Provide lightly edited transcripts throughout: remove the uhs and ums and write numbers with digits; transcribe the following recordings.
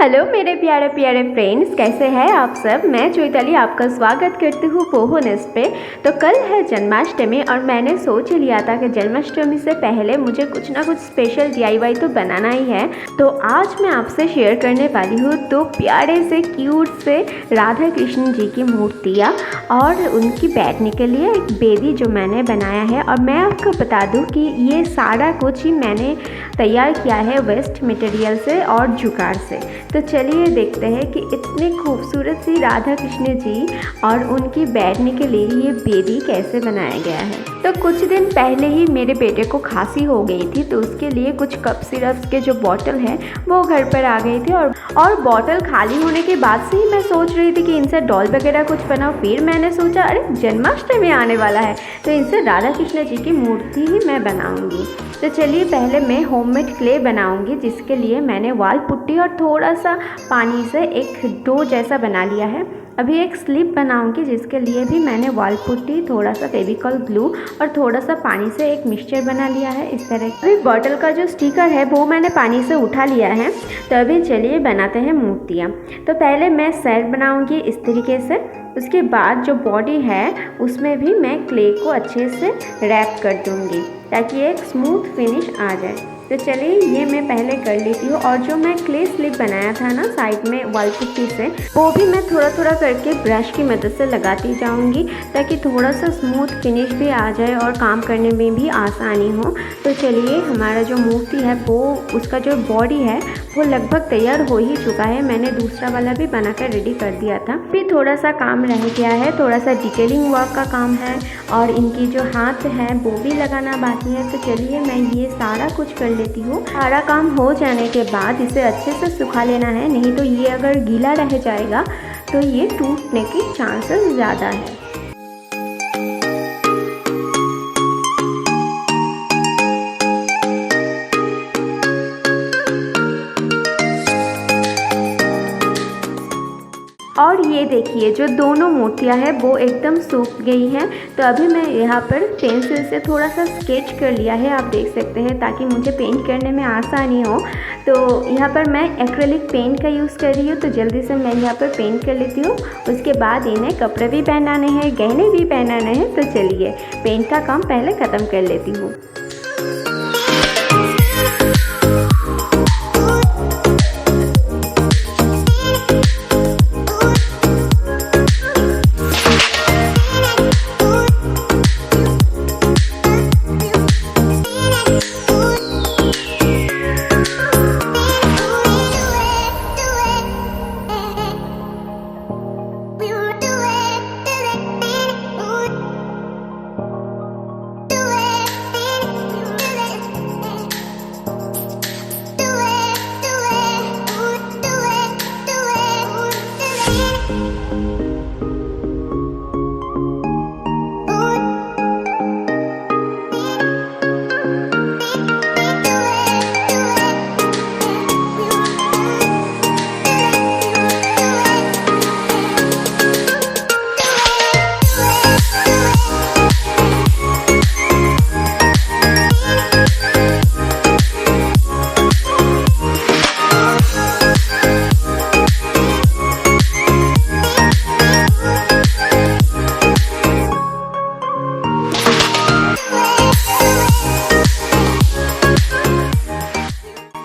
Hello मेरे प्यारे प्यारे फ्रेंड्स, कैसे हैं आप सब। मैं चैताली आपका स्वागत करती हूँ पोहोनेस्ट पे। तो कल है जन्माष्टमी और मैंने सोच लिया था कि जन्माष्टमी से पहले मुझे कुछ ना कुछ स्पेशल DIY तो बनाना ही है। तो आज मैं आपसे शेयर करने वाली हूँ दो प्यारे से क्यूट से राधा कृष्ण जी की मूर्तियाँ और उनकी बैठने के लिए एक बेदी जो मैंने बनाया है। और मैं आपको बता दूँ कि ये सारा कुछ ही मैंने तैयार किया है वेस्ट मटेरियल से और जुगाड़ से। तो चलिए देखते हैं कि इतनी खूबसूरत सी राधा कृष्ण जी और उनकी बैठने के लिए ये बेदी कैसे बनाया गया है। तो कुछ दिन पहले ही मेरे बेटे को खांसी हो गई थी, तो उसके लिए कुछ कप सिरप के जो बॉटल है वो घर पर आ गई थी और बॉटल खाली होने के बाद से ही मैं सोच रही थी कि इनसे डॉल वगैरह कुछ बनाओ। फिर मैंने सोचा अरे जन्माष्टमी आने वाला है तो इनसे राधा कृष्ण जी की मूर्ति ही मैं बनाऊंगी। तो चलिए पहले मैं होममेड क्ले बनाऊंगी, जिसके लिए मैंने वाल पुट्टी और थोड़ा सा पानी से एक डो जैसा बना लिया है। अभी एक स्लिप बनाऊंगी, जिसके लिए भी मैंने वाल पुट्टी, थोड़ा सा फेविकॉल ग्लू और थोड़ा सा पानी से एक मिक्सचर बना लिया है इस तरह। अभी बॉटल का जो स्टिकर है वो मैंने पानी से उठा लिया है। तो अभी चलिए बनाते हैं मूर्तियाँ। तो पहले मैं सर बनाऊंगी इस तरीके से। उसके बाद जो बॉडी है उसमें भी मैं क्ले को अच्छे से रैप कर दूंगी ताकि एक स्मूथ फिनिश आ जाए। तो चलिए ये मैं पहले कर लेती हूँ। और जो मैं क्ले स्लिप बनाया था ना साइड में वाल पुट्टी से, वो भी मैं थोड़ा थोड़ा करके ब्रश की मदद से लगाती जाऊँगी ताकि थोड़ा सा स्मूथ फिनिश भी आ जाए और काम करने में भी आसानी हो। तो चलिए हमारा जो मूर्ति है वो उसका जो बॉडी है वो लगभग तैयार हो ही चुका है। मैंने दूसरा वाला भी बनाकर रेडी कर दिया था। फिर थोड़ा सा काम रह गया है, थोड़ा सा डिटेलिंग वर्क का काम है और इनकी जो हाथ है वो भी लगाना बाकी है। तो चलिए मैं ये सारा कुछ कर लेती हूँ। सारा काम हो जाने के बाद इसे अच्छे से सुखा लेना है, नहीं तो ये अगर गीला रह जाएगा तो ये टूटने की चांसेस ज़्यादा है। और ये देखिए जो दोनों मूर्तियाँ हैं वो एकदम सूख गई हैं। तो अभी मैं यहाँ पर पेंसिल से थोड़ा सा स्केच कर लिया है, आप देख सकते हैं, ताकि मुझे पेंट करने में आसानी हो। तो यहाँ पर मैं एक्रेलिक पेंट का यूज़ कर रही हूँ। तो जल्दी से मैं यहाँ पर पेंट कर लेती हूँ। उसके बाद इन्हें कपड़े भी पहनाने हैं, गहने भी पहनाने हैं। तो चलिए पेंट का काम पहले ख़त्म कर लेती हूँ।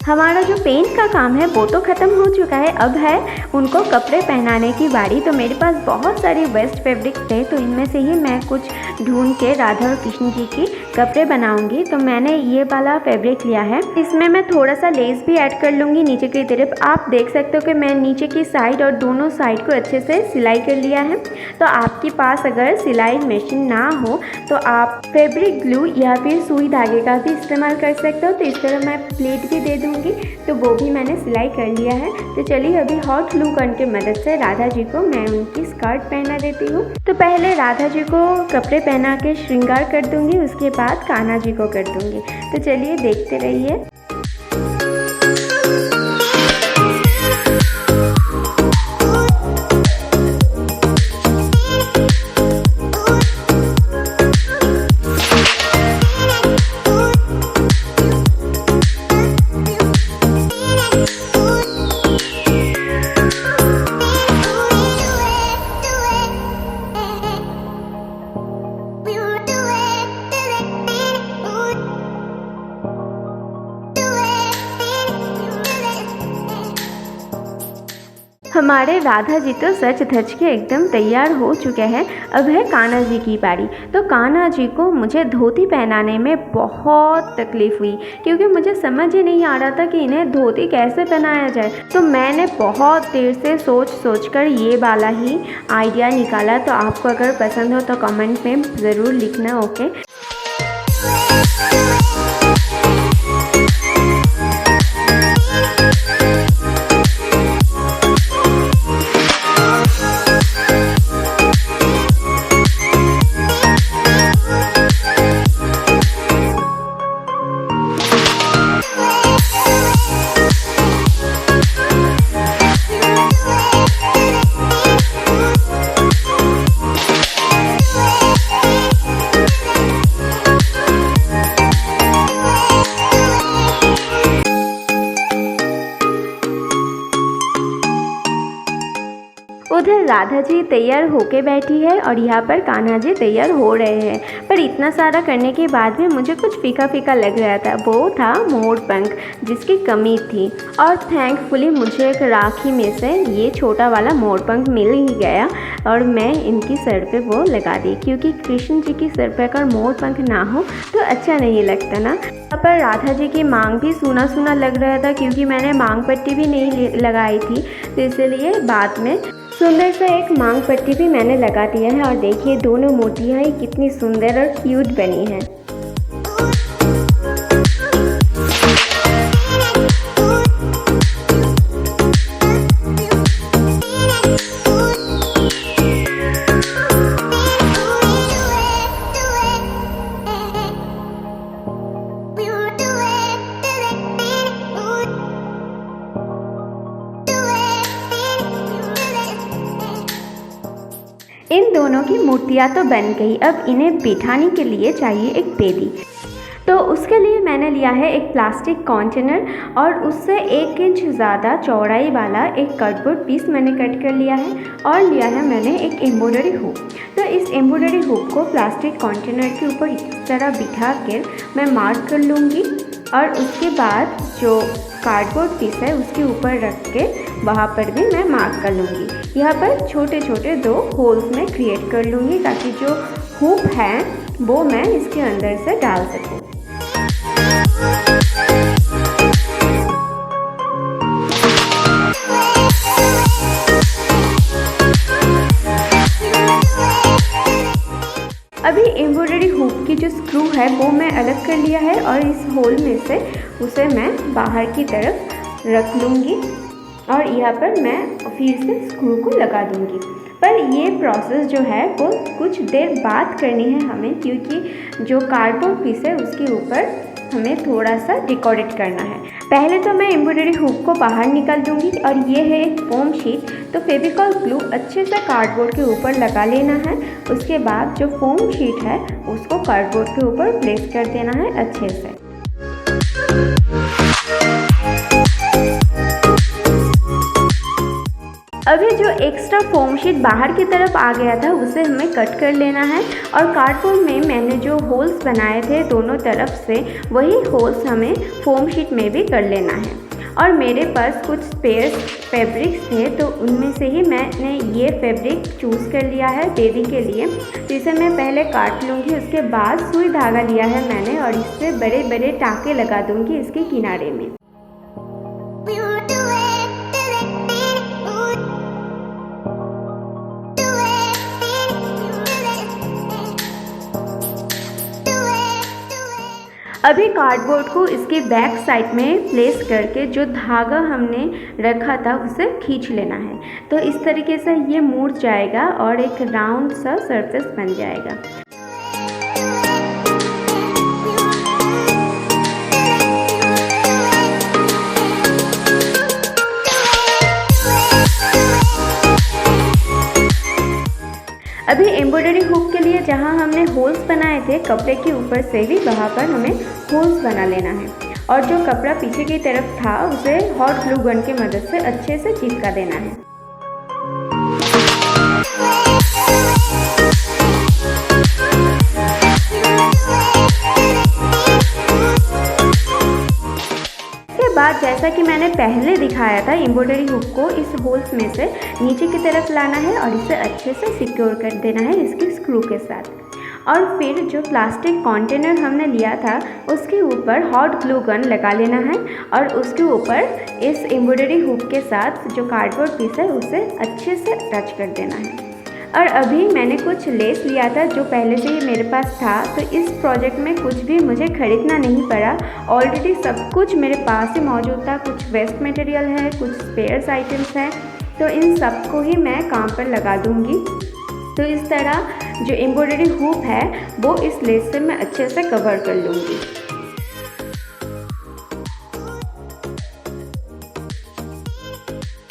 हमारा जो पेंट का काम है वो तो ख़त्म हो चुका है। अब है उनको कपड़े पहनाने की बारी। तो मेरे पास बहुत सारे वेस्ट फैब्रिक थे, तो इनमें से ही मैं कुछ ढूंढ के राधा और कृष्ण जी की कपड़े बनाऊंगी। तो मैंने ये वाला फैब्रिक लिया है। इसमें मैं थोड़ा सा लेस भी ऐड कर लूँगी नीचे की तरफ। आप देख सकते हो कि मैं नीचे की साइड और दोनों साइड को अच्छे से सिलाई कर लिया है। तो आपके पास अगर सिलाई मशीन ना हो तो आप फैब्रिक ग्लू या फिर सुई धागे का भी इस्तेमाल कर सकते हो। तो इस तरह मैं प्लेट भी दे दूँगी, तो वो भी मैंने सिलाई कर लिया है। तो चलिए अभी हॉट ग्लू गन की मदद से राधा जी को मैं उनकी स्कर्ट पहना देती हूँ। तो पहले राधा जी को कपड़े पहना के श्रृंगार कर दूंगी, उसके बाद कान्हा जी को कर दूंगी। तो चलिए देखते रहिए। हमारे राधा जी तो सच धज के एकदम तैयार हो चुके हैं। अब है कान्हा जी की बारी। तो कान्हा जी को मुझे धोती पहनाने में बहुत तकलीफ़ हुई, क्योंकि मुझे समझ ही नहीं आ रहा था कि इन्हें धोती कैसे पहनाया जाए। तो मैंने बहुत देर से सोच कर ये वाला ही आइडिया निकाला। तो आपको अगर पसंद हो तो कमेंट में ज़रूर लिखना। ओके। उधर राधा जी तैयार होके बैठी है और यहाँ पर कान्हा जी तैयार हो रहे हैं। पर इतना सारा करने के बाद भी मुझे कुछ फीका फीका लग रहा था। वो था मोर पंख, जिसकी कमी थी। और थैंकफुली मुझे एक राखी में से ये छोटा वाला मोर पंख मिल ही गया और मैं इनकी सर पे वो लगा दी, क्योंकि कृष्ण जी की सर पे अगर मोर पंख ना हो तो अच्छा नहीं लगता ना। यहाँ पर राधा जी की मांग भी सूना सूना लग रहा था, क्योंकि मैंने मांग पट्टी भी नहीं लगाई थी। तो इसलिए बाद में सुंदर सा एक मांग पट्टी भी मैंने लगा दिया है। और देखिए दोनों मूर्तियाँ ही कितनी सुंदर और क्यूट बनी हैं। इन दोनों की मूर्तियाँ तो बन गई। अब इन्हें बिठाने के लिए चाहिए एक बेदी। तो उसके लिए मैंने लिया है एक प्लास्टिक कंटेनर और उससे 1 इंच ज़्यादा चौड़ाई वाला एक कार्डबोर्ड पीस मैंने कट कर लिया है। और लिया है मैंने एक एम्ब्रॉयडरी हुक। तो इस एम्ब्रॉयडरी हुक को प्लास्टिक कंटेनर के ऊपर इस तरह बिठा कर मैं मार्क कर लूँगी। और उसके बाद जो कार्डबोर्ड पीस है उसके ऊपर रख के वहाँ पर भी मैं मार्क कर लूँगी। यहाँ पर छोटे छोटे 2 होल्स मैं क्रिएट कर लूँगी, ताकि जो हुक है वो मैं इसके अंदर से डाल सकूँ। अभी एम्ब्रॉयडरी हुक की जो स्क्रू है वो मैं अलग कर लिया है और इस होल में से उसे मैं बाहर की तरफ रख लूँगी और यहाँ पर मैं फिर से स्क्रू को लगा दूँगी। पर ये प्रोसेस जो है वो कुछ देर बाद करनी है हमें, क्योंकि जो कार्डबोर्ड पीस है उसके ऊपर हमें थोड़ा सा डेकोरेट करना है। पहले तो मैं एम्ब्रॉयडरी हुक को बाहर निकाल दूँगी और ये है एक फोम शीट। तो फेविकॉल ग्लू अच्छे से कार्डबोर्ड के ऊपर लगा लेना है। उसके बाद जो फोम शीट है उसको कार्डबोर्ड के ऊपर प्लेस कर देना है अच्छे से। अभी जो एक्स्ट्रा फोम शीट बाहर की तरफ आ गया था उसे हमें कट कर लेना है और कार्डबोर्ड में मैंने जो होल्स बनाए थे दोनों तरफ से वही होल्स हमें फोम शीट में भी कर लेना है। और मेरे पास कुछ स्पेयर फैब्रिक्स थे तो उनमें से ही मैंने ये फैब्रिक चूज़ कर लिया है बेबी के लिए। तो इसे मैं पहले काट लूँगी, उसके बाद सुई धागा लिया है मैंने और इससे बड़े बड़े टाँके लगा दूँगी इसके किनारे में। अभी कार्डबोर्ड को इसके बैक साइड में प्लेस करके जो धागा हमने रखा था उसे खींच लेना है। तो इस तरीके से ये मुड़ जाएगा और एक राउंड सा सरफेस बन जाएगा। अभी एम्ब्रॉयडरी हुक के लिए जहाँ हमने होल्स बनाए थे कपड़े के ऊपर से भी वहाँ पर हमें होल्स बना लेना है और जो कपड़ा पीछे की तरफ था उसे हॉट ग्लू गन की मदद से अच्छे से चिपका देना है। बाद जैसा कि मैंने पहले दिखाया था, एम्ब्रॉयडरी हुक को इस होल्स में से नीचे की तरफ लाना है और इसे अच्छे से सिक्योर कर देना है इसके स्क्रू के साथ। और फिर जो प्लास्टिक कंटेनर हमने लिया था उसके ऊपर हॉट ग्लू गन लगा लेना है और उसके ऊपर इस एम्ब्रॉयडरी हुक के साथ जो कार्डबोर्ड पीस है उसे अच्छे से अटैच कर देना है। और अभी मैंने कुछ लेस लिया था जो पहले से ही मेरे पास था, तो इस प्रोजेक्ट में कुछ भी मुझे ख़रीदना नहीं पड़ा, ऑलरेडी सब कुछ मेरे पास ही मौजूद था। कुछ वेस्ट मटेरियल है, कुछ स्पेयर्स आइटम्स हैं, तो इन सब को ही मैं काम पर लगा दूँगी। तो इस तरह जो एम्ब्रॉयडरी हुक है वो इस लेस से मैं अच्छे से कवर कर लूँगी।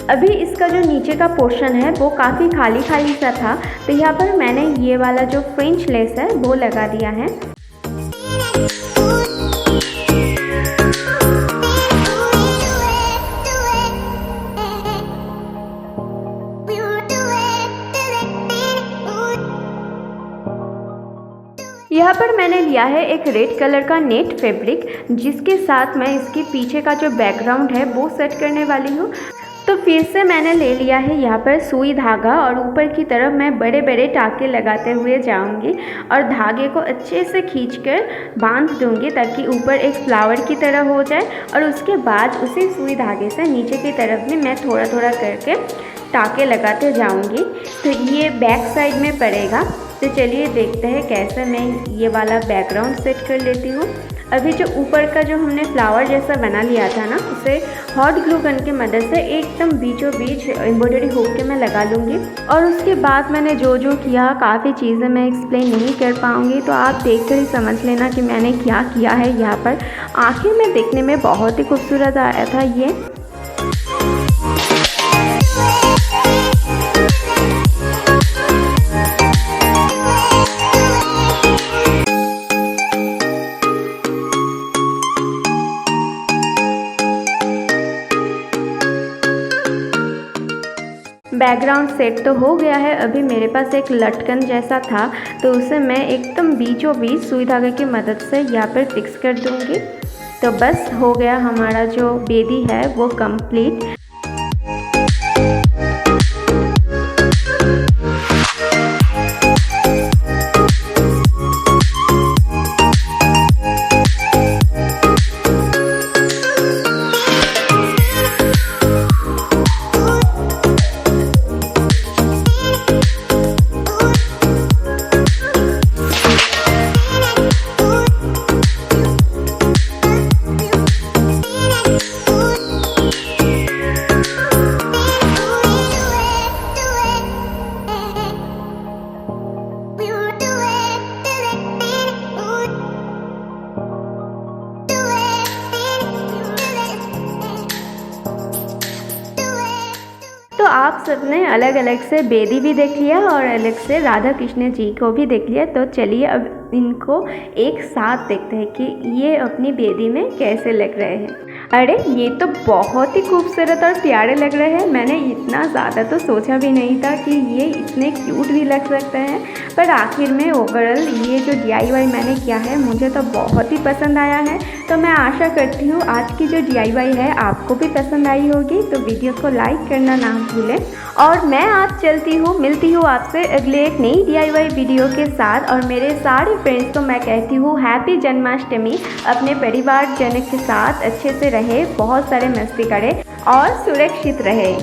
अभी इसका जो नीचे का पोर्शन है वो काफ़ी खाली खाली सा था, तो यहाँ पर मैंने ये वाला जो फ्रेंच लेस है वो लगा दिया है। यहाँ पर मैंने लिया है एक रेड कलर का नेट फैब्रिक, जिसके साथ मैं इसके पीछे का जो बैकग्राउंड है वो सेट करने वाली हूँ। तो फिर से मैंने ले लिया है यहाँ पर सुई धागा और ऊपर की तरफ मैं बड़े बड़े टाँके लगाते हुए जाऊँगी और धागे को अच्छे से खींचकर बांध दूँगी ताकि ऊपर एक फ्लावर की तरह हो जाए। और उसके बाद उसी सुई धागे से नीचे की तरफ भी मैं थोड़ा थोड़ा करके टाँके लगाते जाऊँगी। तो ये बैक साइड में पड़ेगा। तो चलिए देखते हैं कैसे मैं ये वाला बैकग्राउंड सेट कर लेती हूँ। अभी जो ऊपर का जो हमने फ्लावर जैसा बना लिया था ना, उसे हॉट ग्लू गन की मदद से एकदम बीचों बीच एम्ब्रॉयडरी हुक के मैं लगा लूँगी। और उसके बाद मैंने जो जो किया, काफ़ी चीज़ें मैं एक्सप्लेन नहीं कर पाऊँगी, तो आप देखकर ही समझ लेना कि मैंने क्या किया है। यहाँ पर आखिर में देखने में बहुत ही खूबसूरत आया था ये। बैकग्राउंड सेट तो हो गया है। अभी मेरे पास एक लटकन जैसा था, तो उसे मैं एकदम बीचों बीच सुई धागे की मदद से यहाँ पर फिक्स कर दूँगी। तो बस हो गया हमारा जो बेदी है वो कंप्लीट। तो आप सबने अलग अलग से बेदी भी देख लिया और अलग से राधा कृष्ण जी को भी देख लिया। तो चलिए अब इनको एक साथ देखते हैं कि ये अपनी बेदी में कैसे लग रहे हैं। अरे ये तो बहुत ही खूबसूरत और प्यारे लग रहे हैं। मैंने इतना ज़्यादा तो सोचा भी नहीं था कि ये इतने क्यूट भी लग सकते हैं, पर आखिर में ओवरऑल ये जो DIY मैंने किया है मुझे तो बहुत ही पसंद आया है। तो मैं आशा करती हूँ आज की जो DIY है आपको भी पसंद आई होगी। तो वीडियो को लाइक करना ना भूलें और मैं आज चलती हूँ, मिलती हूँ आपसे अगले एक नई DIY वीडियो के साथ। और मेरे सारे फ्रेंड्स को मैं कहती हूँ हैप्पी जन्माष्टमी। अपने परिवार जन के साथ अच्छे से रहे, बहुत सारे मस्ती करें और सुरक्षित रहे।